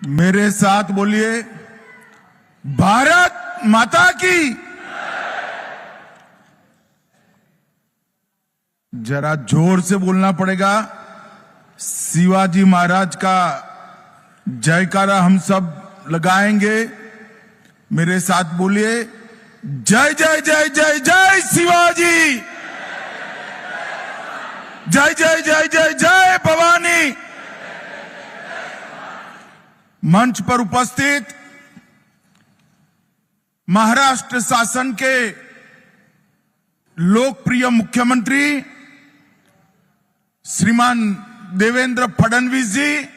मेरे साथ बोलिए, भारत माता की। जरा जोर से बोलना पड़ेगा। शिवाजी महाराज का जयकारा हम सब लगाएंगे। मेरे साथ बोलिए, जय जय जय जय जय शिवाजी, जय जय जय जय जय भवानी। मंच पर उपस्थित महाराष्ट्र शासन के लोकप्रिय मुख्यमंत्री श्रीमान देवेंद्र फडणवीस जी,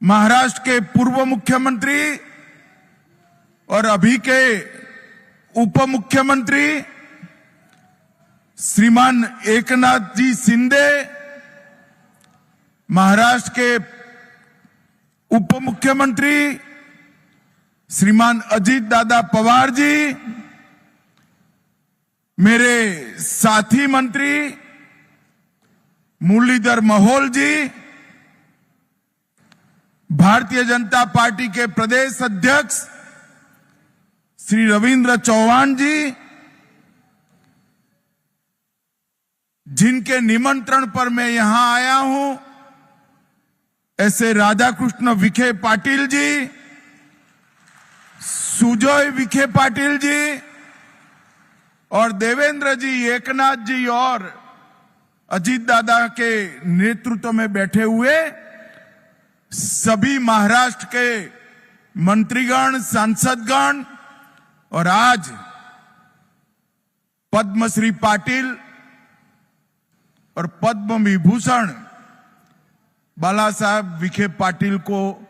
महाराष्ट्र के पूर्व मुख्यमंत्री और अभी के उप मुख्यमंत्री श्रीमान एकनाथ जी शिंदे, महाराष्ट्र के उप मुख्यमंत्री श्रीमान अजीत दादा पवार जी, मेरे साथी मंत्री मुरलीधर मोहोल जी, भारतीय जनता पार्टी के प्रदेश अध्यक्ष श्री रविंद्र चौहान जी, जिनके निमंत्रण पर मैं यहां आया हूं, ऐसे राधाकृष्ण विखे पाटिल जी, सुजय विखे पाटिल जी और देवेंद्र जी, एकनाथ जी और अजीत दादा के नेतृत्व में बैठे हुए सभी महाराष्ट्र के मंत्रीगण, सांसदगण और आज पद्मश्री पाटिल और पद्म विभूषण बाला साहब विखे पाटिल को,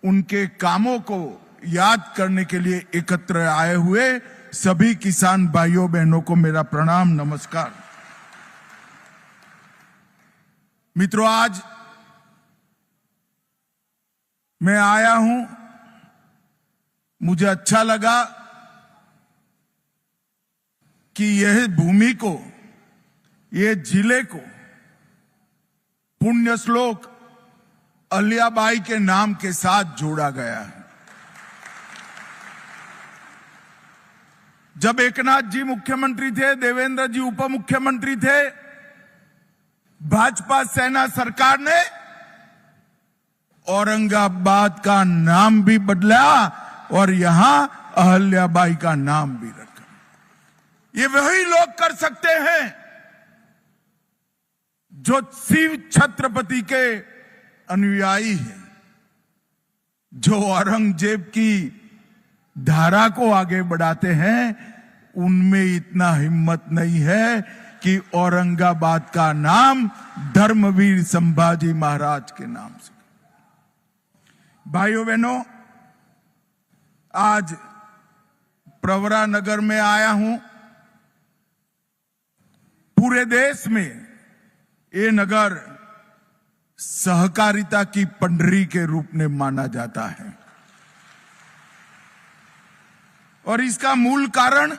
उनके कामों को याद करने के लिए एकत्र आए हुए सभी किसान भाइयों बहनों को मेरा प्रणाम, नमस्कार। मित्रों, आज मैं आया हूं, मुझे अच्छा लगा कि यह भूमि को, ये जिले को पुण्य श्लोक अहिल्याबाई के नाम के साथ जोड़ा गया है। जब एकनाथ जी मुख्यमंत्री थे, देवेंद्र जी उप मुख्यमंत्री थे, भाजपा सेना सरकार ने औरंगाबाद का नाम भी बदला और यहां अहिल्याबाई का नाम भी रखा। ये वही लोग कर सकते हैं जो शिव छत्रपति के अनुयायी हैं, जो औरंगजेब की धारा को आगे बढ़ाते हैं। उनमें इतना हिम्मत नहीं है कि औरंगाबाद का नाम धर्मवीर संभाजी महाराज के नाम से। भाइयों बहनों, आज प्रवरा नगर में आया हूं। पूरे देश में ये नगर सहकारिता की पंडरी के रूप में माना जाता है और इसका मूल कारण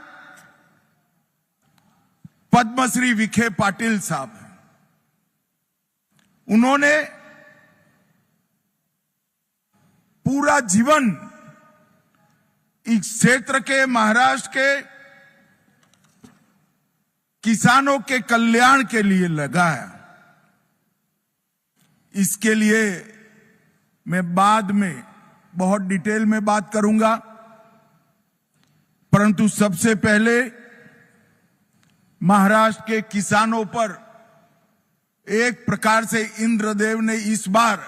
पद्मश्री विखे पाटिल साहब हैं। उन्होंने पूरा जीवन इस क्षेत्र के, महाराष्ट्र के किसानों के कल्याण के लिए लगाया। इसके लिए मैं बाद में बहुत डिटेल में बात करूंगा, परंतु सबसे पहले महाराष्ट्र के किसानों पर एक प्रकार से इंद्रदेव ने इस बार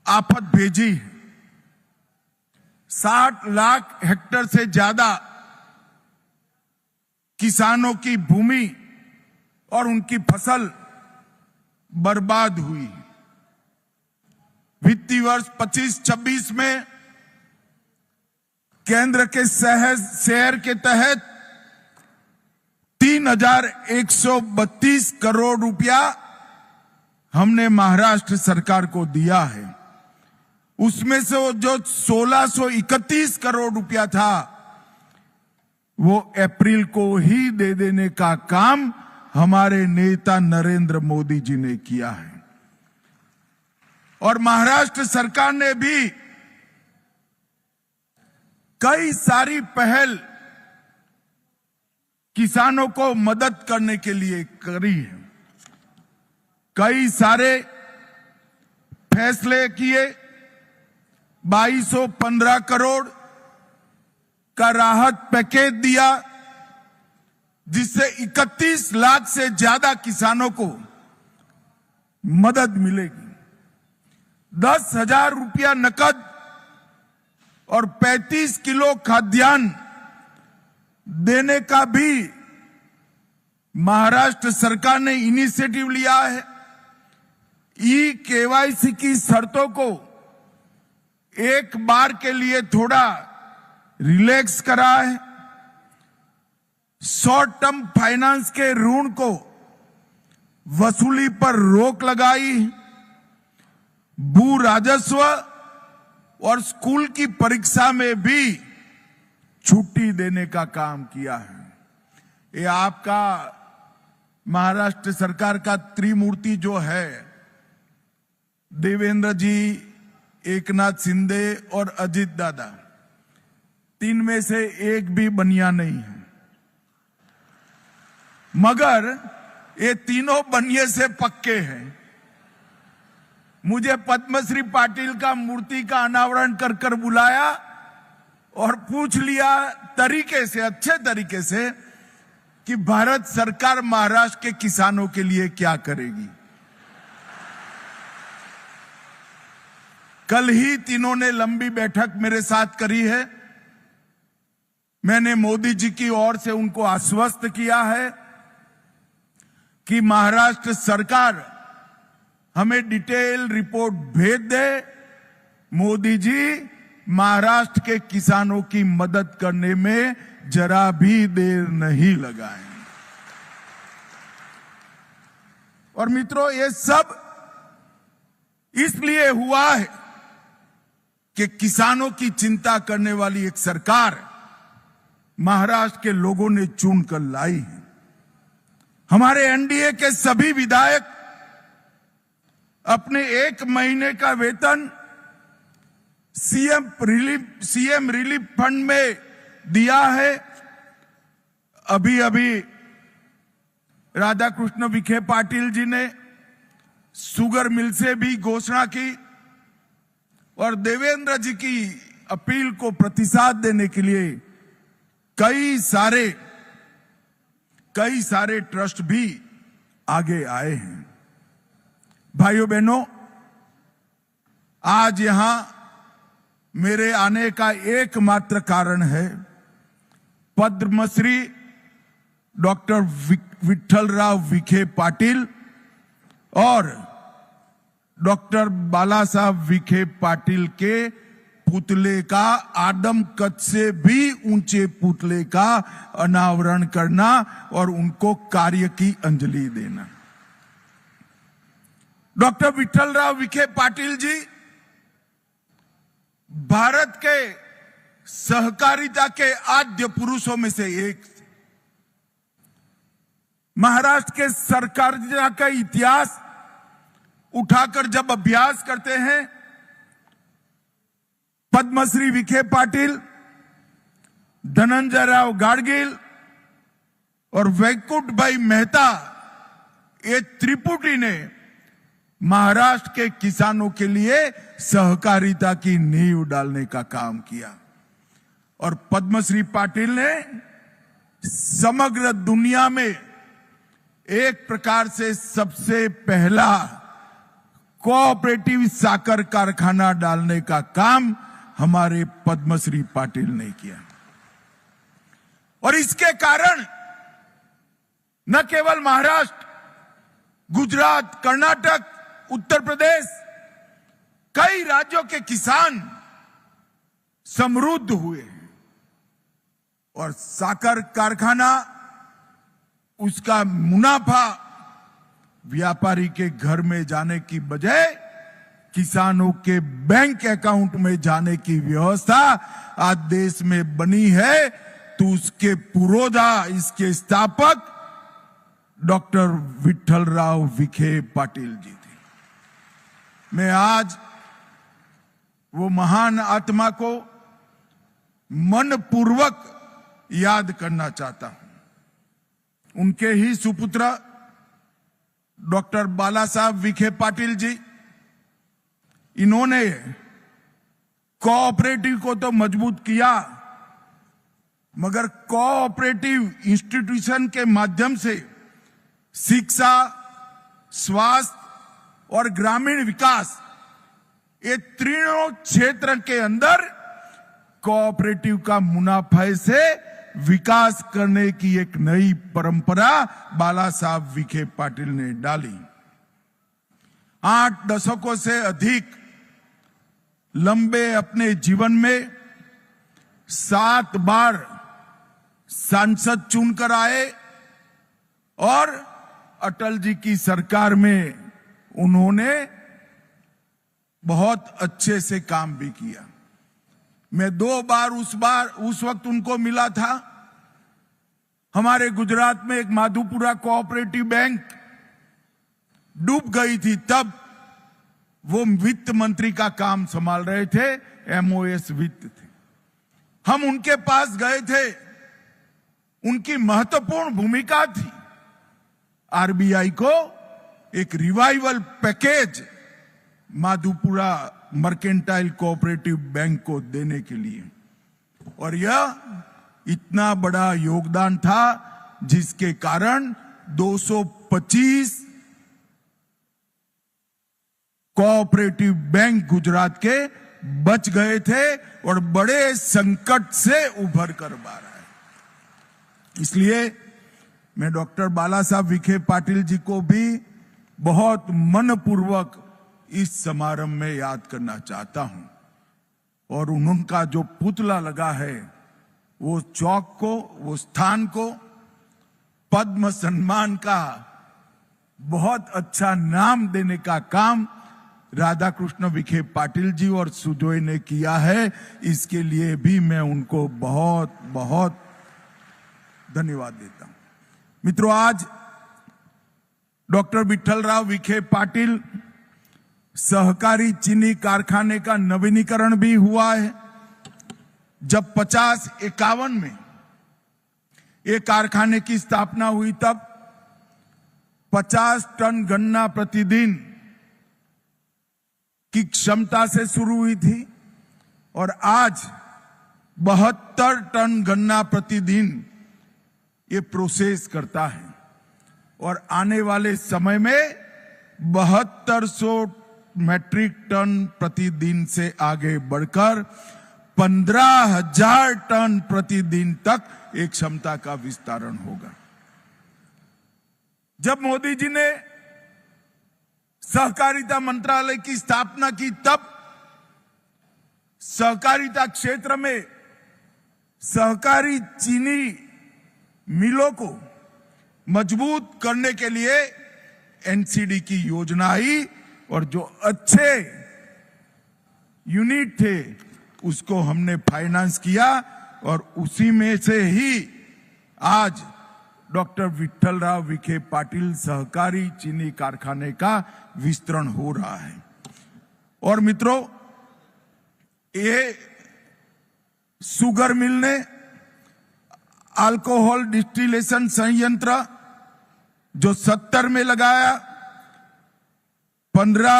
आफत भेजी। 60 लाख हेक्टेयर से ज्यादा किसानों की भूमि और उनकी फसल बर्बाद हुई। वित्तीय वर्ष 25-26 में केंद्र के शहर के तहत 3,132 करोड़ रुपया हमने महाराष्ट्र सरकार को दिया है। उसमें से जो 1,631 करोड़ रुपया था, वो अप्रैल को ही दे देने का काम हमारे नेता नरेंद्र मोदी जी ने किया है। और महाराष्ट्र सरकार ने भी कई सारी पहल किसानों को मदद करने के लिए करी है। कई सारे फैसले किए। 2215 करोड़ का राहत पैकेज दिया, जिससे 31 लाख से ज्यादा किसानों को मदद मिलेगी। 10,000 रुपया नकद और 35 किलो खाद्यान्न देने का भी महाराष्ट्र सरकार ने इनिशिएटिव लिया है। केवाईसी की शर्तों को एक बार के लिए थोड़ा रिलैक्स करा है। शॉर्ट टर्म फाइनेंस के ऋण को वसूली पर रोक लगाई। भू राजस्व और स्कूल की परीक्षा में भी छुट्टी देने का काम किया है। ये आपका महाराष्ट्र सरकार का त्रिमूर्ति जो है, देवेंद्र जी, एकनाथ शिंदे और अजित दादा, तीन में से एक भी बनिया नहीं है, मगर ये तीनों बनिए से पक्के हैं। मुझे पद्मश्री पाटिल का मूर्ति का अनावरण कर कर बुलाया और पूछ लिया तरीके से, अच्छे तरीके से, कि भारत सरकार महाराष्ट्र के किसानों के लिए क्या करेगी। कल ही तीनों ने लंबी बैठक मेरे साथ करी है। मैंने मोदी जी की ओर से उनको आश्वस्त किया है कि महाराष्ट्र सरकार हमें डिटेल रिपोर्ट भेज दे। मोदी जी महाराष्ट्र के किसानों की मदद करने में जरा भी देर नहीं लगाएंगे। और मित्रों, ये सब इसलिए हुआ है कि किसानों की चिंता करने वाली एक सरकार महाराष्ट्र के लोगों ने चुनकर लाई है। हमारे एनडीए के सभी विधायक अपने 1 महीने का वेतन सीएम रिलीफ फंड में दिया है। अभी अभी राधाकृष्ण विखे पाटिल जी ने शुगर मिल से भी घोषणा की और देवेंद्र जी की अपील को प्रतिसाद देने के लिए कई सारे ट्रस्ट भी आगे आए हैं। भाइयों बहनों, आज यहां मेरे आने का एकमात्र कारण है पद्मश्री डॉक्टर विठ्ठलराव विखे पाटिल और डॉक्टर बाला साहब विखे पाटिल के पुतले का, आदमकद से भी ऊंचे पुतले का अनावरण करना और उनको कार्य की अंजलि देना। डॉक्टर विठ्ठलराव विखे पाटिल जी भारत के सहकारिता के आद्य पुरुषों में से एक। महाराष्ट्र के सहकारिता का इतिहास उठाकर जब अभ्यास करते हैं, पद्मश्री विखे पाटिल, धनंजय राव गाडगिल और वैकुंठ भाई मेहता, ये त्रिपुटी ने महाराष्ट्र के किसानों के लिए सहकारिता की नींव डालने का काम किया। और पद्मश्री पाटिल ने समग्र दुनिया में एक प्रकार से सबसे पहला कोऑपरेटिव साकर कारखाना डालने का काम हमारे पद्मश्री पाटिल ने किया। और इसके कारण न केवल महाराष्ट्र, गुजरात, कर्नाटक, उत्तर प्रदेश, कई राज्यों के किसान समृद्ध हुए हैं। और साकर कारखाना, उसका मुनाफा व्यापारी के घर में जाने की बजाय किसानों के बैंक अकाउंट में जाने की व्यवस्था आज देश में बनी है। तो उसके पुरोधा, इसके स्थापक डॉक्टर विठ्ठलराव विखे पाटिल जी थे। मैं आज वो महान आत्मा को मनपूर्वक याद करना चाहता हूं। उनके ही सुपुत्र डॉक्टर बाला साहब विखे पाटिल जी, इन्होंने कोऑपरेटिव को तो मजबूत किया, मगर कोऑपरेटिव इंस्टीट्यूशन के माध्यम से शिक्षा, स्वास्थ्य और ग्रामीण विकास, ये तीनों क्षेत्र के अंदर कोऑपरेटिव का मुनाफे से विकास करने की एक नई परंपरा बाला साहब विखे पाटिल ने डाली। 8 दशकों से अधिक लंबे अपने जीवन में 7 बार सांसद चुनकर आए और अटल जी की सरकार में उन्होंने बहुत अच्छे से काम भी किया। मैं 2 बार उस वक्त उनको मिला था। हमारे गुजरात में एक माधुपुरा कोऑपरेटिव बैंक डूब गई थी, तब वो वित्त मंत्री का काम संभाल रहे थे, एमओएस वित्त थे। हम उनके पास गए थे, उनकी महत्वपूर्ण भूमिका थी आरबीआई को एक revival package Madhupura mercantile cooperative bank को देने के लिए, और यह इतना बड़ा योगदान था जिसके कारण 225 कोऑपरेटिव बैंक गुजरात के बच गए थे और बड़े संकट से उभर कर बाहर आए। इसलिए मैं डॉक्टर बाला साहब विखे पाटिल जी को भी बहुत मनपूर्वक इस समारंभ में याद करना चाहता हूं, और उनका जो पुतला लगा है वो चौक को, वो स्थान को पद्म सम्मान का बहुत अच्छा नाम देने का काम राधा कृष्ण विखे पाटिल जी और सुजोय ने किया है। इसके लिए भी मैं उनको बहुत बहुत धन्यवाद देता हूं। मित्रों, आज डॉक्टर विठ्ठलराव विखे पाटिल सहकारी चीनी कारखाने का नवीनीकरण भी हुआ है। जब 50-51 में एक कारखाने की स्थापना हुई, तब 50 टन गन्ना प्रतिदिन की क्षमता से शुरू हुई थी और आज 72 टन गन्ना प्रतिदिन ये प्रोसेस करता है, और आने वाले समय में 7200 मैट्रिक टन प्रतिदिन से आगे बढ़कर 15,000 टन प्रतिदिन तक एक क्षमता का विस्तारण होगा। जब मोदी जी ने सहकारिता मंत्रालय की स्थापना की, तब सहकारिता क्षेत्र में सहकारी चीनी मिलों को मजबूत करने के लिए एनसीडी की योजना आई, और जो अच्छे यूनिट थे उसको हमने फाइनेंस किया, और उसी में से ही आज डॉक्टर विठ्ठलराव विखे पाटिल सहकारी चीनी कारखाने का विस्तरण हो रहा है। और मित्रों, ये शुगर मिल ने अल्कोहल डिस्टिलेशन संयंत्र जो 70 में लगाया, 15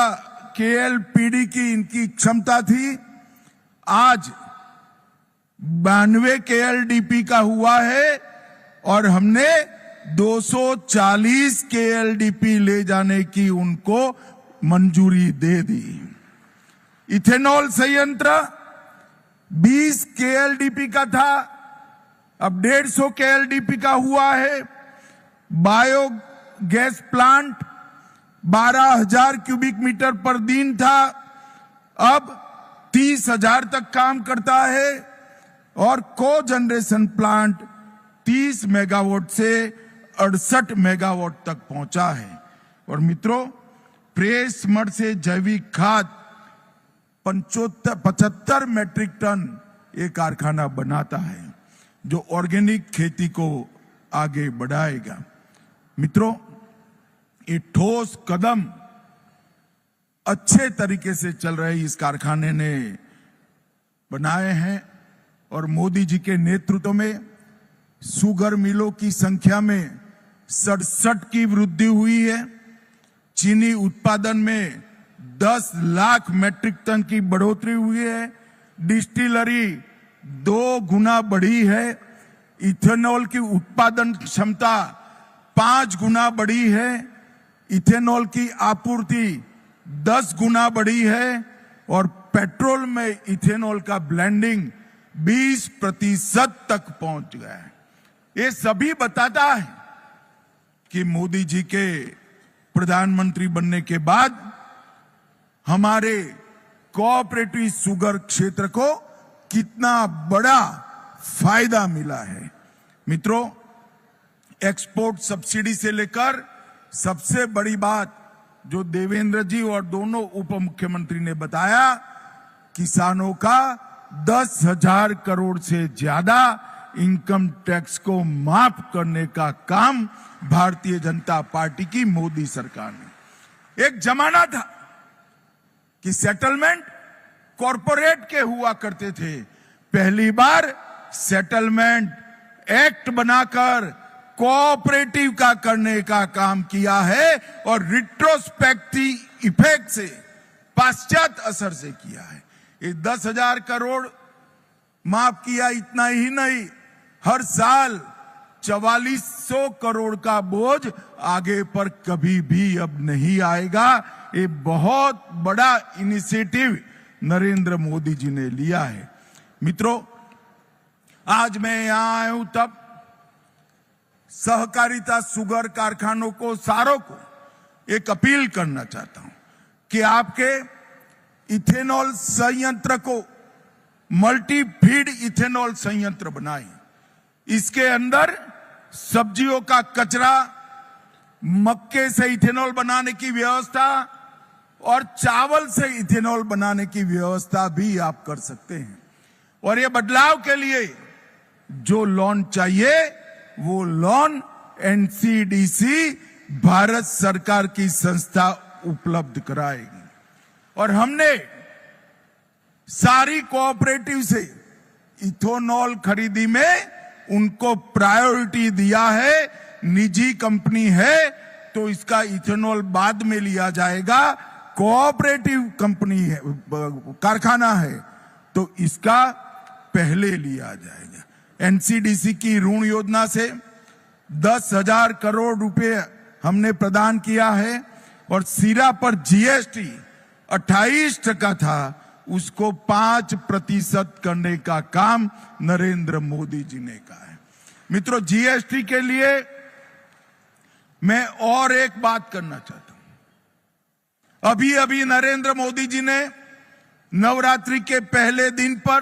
KLPD की इनकी क्षमता थी, आज 92 KLDP का हुआ है, और हमने 240 KLDP ले जाने की उनको मंजूरी दे दी। इथेनॉल संयंत्र 20 KLDP का था, अब 150 KLDP का हुआ है। बायोगैस प्लांट 12,000 क्यूबिक मीटर पर दिन था, अब 30,000 तक काम करता है, और को जनरेशन प्लांट 30 मेगावाट से 68 मेगावाट तक पहुंचा है। और मित्रों, प्रेस मड से जैविक खाद 75 मैट्रिक टन ये कारखाना बनाता है, जो ऑर्गेनिक खेती को आगे बढ़ाएगा। मित्रों, ये ठोस कदम अच्छे तरीके से चल रहे इस कारखाने ने बनाए हैं और मोदी जी के नेतृत्व में शुगर मिलों की संख्या में 67 की वृद्धि हुई है। चीनी उत्पादन में 10 लाख मैट्रिक टन की बढ़ोतरी हुई है। डिस्टिलरी 2 गुना बढ़ी है। इथेनॉल की उत्पादन क्षमता 5 गुना बढ़ी है। इथेनॉल की आपूर्ति 10 गुना बढ़ी है और पेट्रोल में इथेनॉल का ब्लेंडिंग 20% तक पहुंच गया है। ये सभी बताता है कि मोदी जी के प्रधानमंत्री बनने के बाद हमारे कोऑपरेटिव शुगर क्षेत्र को कितना बड़ा फायदा मिला है। मित्रों, एक्सपोर्ट सब्सिडी से लेकर सबसे बड़ी बात जो देवेंद्र जी और दोनों उप मुख्यमंत्री ने बताया, किसानों का 10,000 करोड़ से ज्यादा इनकम टैक्स को माफ करने का काम भारतीय जनता पार्टी की मोदी सरकार ने। एक जमाना था कि सेटलमेंट कॉरपोरेट के हुआ करते थे। पहली बार सेटलमेंट एक्ट बनाकर कोऑपरेटिव का करने का काम किया है और रिट्रोस्पेक्टिव इफेक्ट से, पाश्चात्य असर से किया है। ये 10,000 करोड़ माफ किया, इतना ही नहीं, हर साल 4400 करोड़ का बोझ आगे पर कभी भी अब नहीं आएगा। ये बहुत बड़ा इनिशिएटिव नरेंद्र मोदी जी ने लिया है। मित्रों, आज मैं यहां आया हूं तब सहकारिता शुगर कारखानों को, सारों को एक अपील करना चाहता हूं कि आपके इथेनॉल संयंत्र को मल्टी फीड इथेनॉल संयंत्र बनाएं। इसके अंदर सब्जियों का कचरा, मक्के से इथेनॉल बनाने की व्यवस्था और चावल से इथेनॉल बनाने की व्यवस्था भी आप कर सकते हैं। और ये बदलाव के लिए जो लोन चाहिए वो लोन एनसीडीसी भारत सरकार की संस्था उपलब्ध कराएगी। और हमने सारी कोऑपरेटिव से इथेनॉल खरीदी में उनको प्रायोरिटी दिया है। निजी कंपनी है तो इसका इथेनॉल बाद में लिया जाएगा, कोऑपरेटिव कंपनी है, कारखाना है तो इसका पहले लिया जाएगा। एनसीडीसी की ऋण योजना से 10,000 करोड़ रुपए हमने प्रदान किया है और सीरा पर जीएसटी 28% था, उसको 5% करने का काम नरेंद्र मोदी जी ने कहा है। मित्रों, जीएसटी के लिए मैं और एक बात करना चाहता हूं। अभी अभी नरेंद्र मोदी जी ने नवरात्रि के पहले दिन पर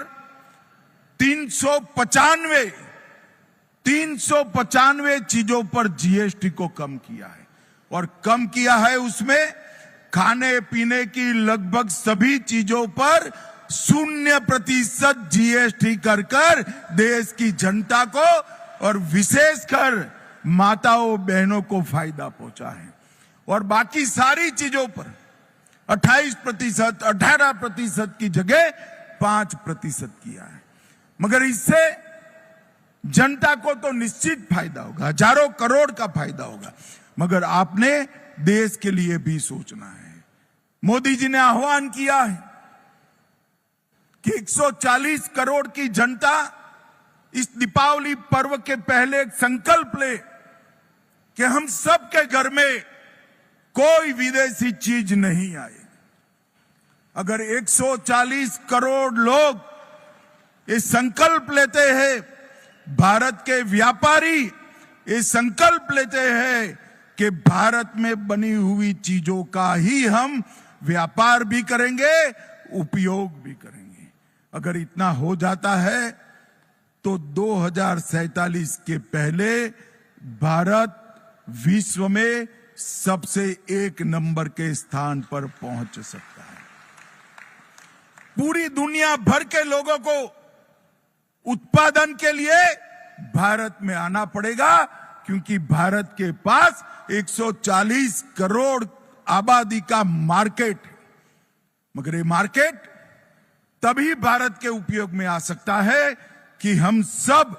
395 चीजों पर जीएसटी को कम किया है और कम किया है उसमें खाने पीने की लगभग सभी चीजों पर 0% जीएसटी कर देश की जनता को और विशेषकर माताओं बहनों को फायदा पहुंचा है। और बाकी सारी चीजों पर 28%, 18% की जगह 5% किया है। मगर इससे जनता को तो निश्चित फायदा होगा, हजारों करोड़ का फायदा होगा, मगर आपने देश के लिए भी सोचना है। मोदी जी ने आह्वान किया है कि 140 करोड़ की जनता इस दीपावली पर्व के पहले एक संकल्प ले कि हम सबके घर में कोई विदेशी चीज नहीं आए। अगर 140 करोड़ लोग ये संकल्प लेते हैं, भारत के व्यापारी ये संकल्प लेते हैं कि भारत में बनी हुई चीजों का ही हम व्यापार भी करेंगे, उपयोग भी करेंगे। अगर इतना हो जाता है तो 2047 के पहले भारत विश्व में सबसे 1 नंबर के स्थान पर पहुंच सकता है। पूरी दुनिया भर के लोगों को उत्पादन के लिए भारत में आना पड़ेगा, क्योंकि भारत के पास 140 करोड़ आबादी का मार्केट है। मगर ये मार्केट तभी भारत के उपयोग में आ सकता है कि हम सब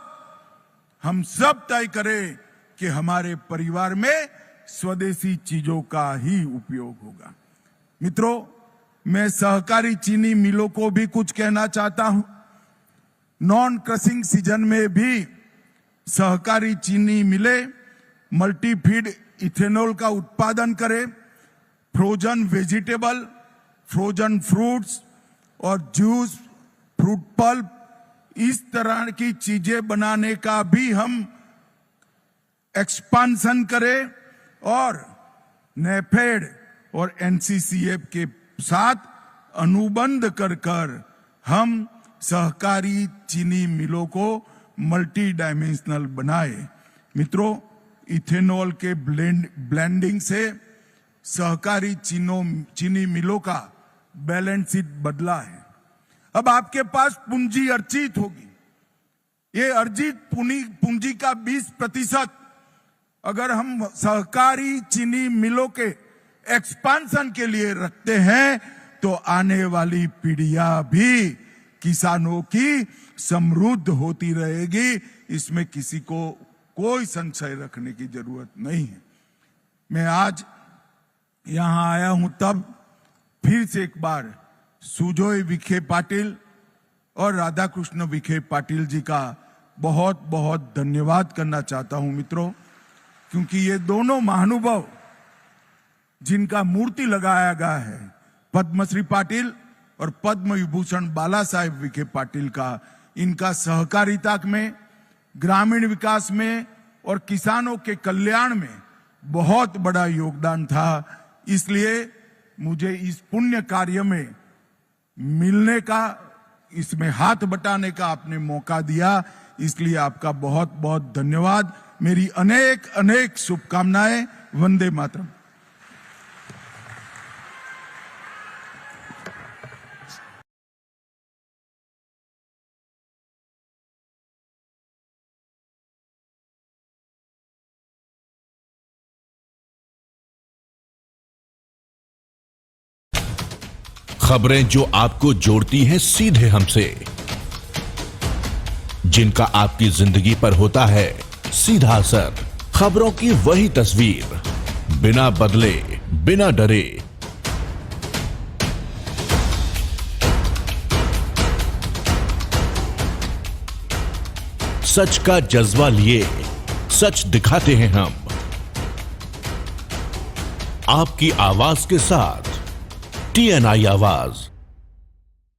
तय करें कि हमारे परिवार में स्वदेशी चीजों का ही उपयोग होगा। मित्रों, मैं सहकारी चीनी मिलों को भी कुछ कहना चाहता हूं। नॉन क्रशिंग सीजन में भी सहकारी चीनी मिलें मल्टीफीड इथेनॉल का उत्पादन करें, फ्रोजन वेजिटेबल, फ्रोजन फ्रूट्स और जूस, फ्रूट पल्प, इस तरह की चीजें बनाने का भी हम एक्सपांशन करें और नेफेड और एनसीसीएफ के साथ अनुबंध कर हम सहकारी चीनी मिलों को मल्टी डायमेंशनल बनाए। मित्रों, इथेनॉल के ब्लेंडिंग से सहकारी चीनी मिलों का बैलेंस शीट बदला है। अब आपके पास पूंजी अर्जित होगी। ये अर्जित पूंजी का 20% अगर हम सहकारी चीनी मिलों के एक्सपांशन के लिए रखते हैं तो आने वाली पीढ़ियां भी किसानों की समृद्ध होती रहेगी। इसमें किसी को कोई संशय रखने की जरूरत नहीं है। मैं आज यहां आया हूं तब फिर से एक बार सुजोय विखे पाटिल और राधाकृष्ण विखे पाटिल जी का बहुत बहुत धन्यवाद करना चाहता हूं मित्रों, क्योंकि ये दोनों महानुभाव जिनका मूर्ति लगाया गया है, पद्मश्री पाटिल और पद्म विभूषण बाला साहेब विखे पाटिल का, इनका सहकारिता में, ग्रामीण विकास में और किसानों के कल्याण में बहुत बड़ा योगदान था। इसलिए मुझे इस पुण्य कार्य में मिलने का, इसमें हाथ बटाने का आपने मौका दिया, इसलिए आपका बहुत बहुत धन्यवाद। मेरी अनेक अनेक शुभकामनाएं। वंदे मातरम। खबरें जो आपको जोड़ती हैं सीधे हमसे, जिनका आपकी जिंदगी पर होता है सीधा असर। खबरों की वही तस्वीर, बिना बदले, बिना डरे। सच का जज्बा लिए सच दिखाते हैं हम, आपकी आवाज के साथ। TNI आवाज।